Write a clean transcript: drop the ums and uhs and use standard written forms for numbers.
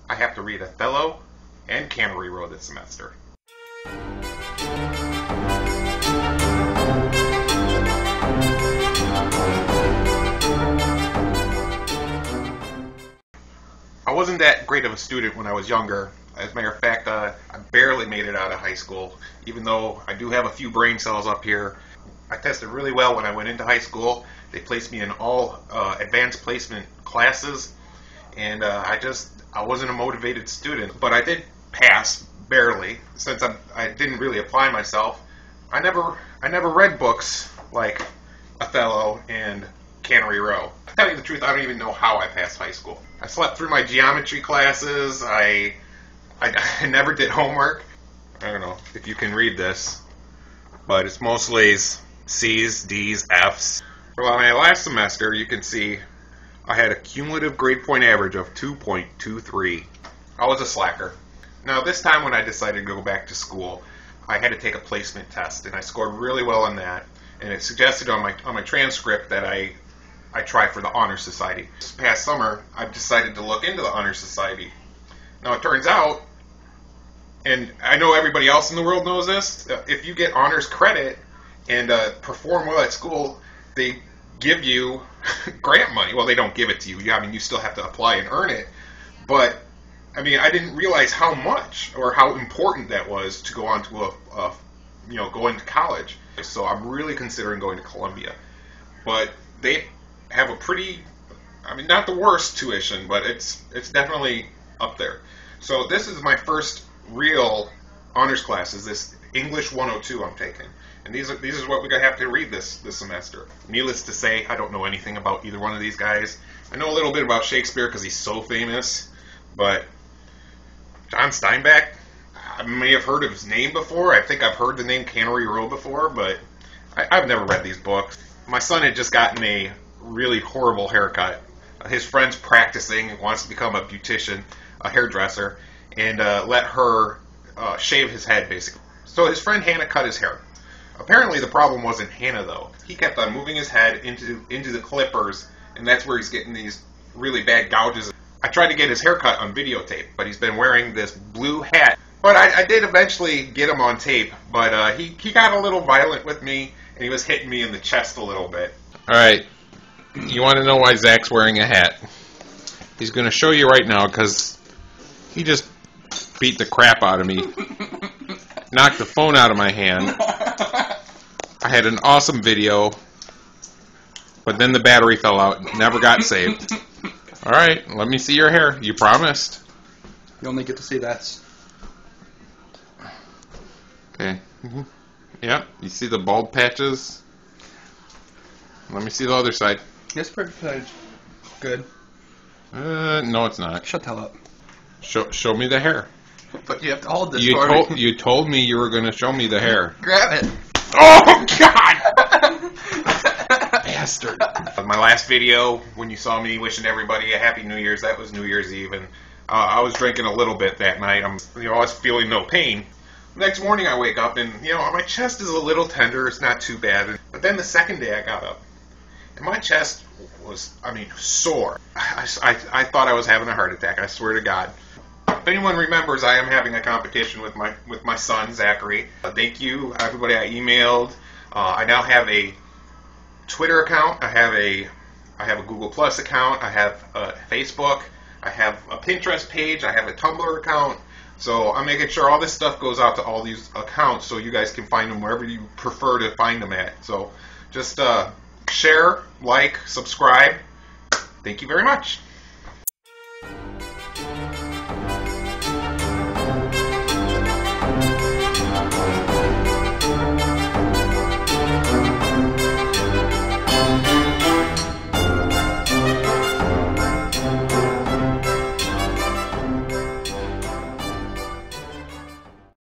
I have to read Othello and Cannery this semester. I wasn't that great of a student when I was younger. As a matter of fact, I barely made it out of high school, even though I do have a few brain cells up here. I tested really well when I went into high school. They placed me in all advanced placement classes, and I wasn't a motivated student, but I did pass barely. Since I didn't really apply myself, I never read books like Othello and Cannery. To tell you the truth, I don't even know how I passed high school. I slept through my geometry classes. I never did homework. I don't know if you can read this, but it's mostly C's, D's, F's. Well, my last semester, you can see I had a cumulative grade point average of 2.23. I was a slacker. Now, this time when I decided to go back to school, I had to take a placement test, and I scored really well on that. And it suggested on my transcript that I try for the Honor Society. This past summer, I've decided to look into the Honor Society. Now, it turns out, and I know everybody else in the world knows this, if you get honors credit and perform well at school, they give you grant money. Well, they don't give it to you. I mean, you still have to apply and earn it. But, I mean, I didn't realize how much or how important that was to go on to go into college. So I'm really considering going to Columbia. But they have a pretty, I mean, not the worst tuition, but it's definitely up there. So this is my first real honors class, is this English 102 I'm taking. And these are what we're going to have to read this semester. Needless to say, I don't know anything about either one of these guys. I know a little bit about Shakespeare because he's so famous, but John Steinbeck, I may have heard of his name before. I think I've heard the name Cannery before, but I've never read these books. My son had just gotten a really horrible haircut. His friend's practicing, wants to become a beautician, a hairdresser, and let her shave his head, basically. So his friend Hannah cut his hair. Apparently the problem wasn't Hannah, though. He kept on moving his head into the clippers, and that's where he's getting these really bad gouges. I tried to get his haircut on videotape, but he's been wearing this blue hat. But I did eventually get him on tape, but he got a little violent with me, and he was hitting me in the chest a little bit. Alright, you want to know why Zach's wearing a hat? He's going to show you right now, because he just beat the crap out of me. Knocked the phone out of my hand. I had an awesome video, but then the battery fell out and never got saved. Alright, let me see your hair. You promised. You only get to see that. Okay. Yep, you see the bald patches? Let me see the other side. It's pretty good. No, it's not. Shut the hell up. Show me the hair. But you have to hold this You told me you were going to show me the hair. Grab it. Oh, God! Bastard. My last video, when you saw me wishing everybody a Happy New Year's, that was New Year's Eve, and I was drinking a little bit that night. I was feeling no pain. Next morning I wake up and, my chest is a little tender. It's not too bad. But then the second day I got up, and my chest was, sore. I thought I was having a heart attack, I swear to God. If anyone remembers, I am having a competition with my son, Zachary. Thank you, everybody I emailed. I now have a Twitter account. I have a Google Plus account. I have a Facebook. I have a Pinterest page. I have a Tumblr account. So I'm making sure all this stuff goes out to all these accounts so you guys can find them wherever you prefer to find them at. So just share, like, subscribe. Thank you very much.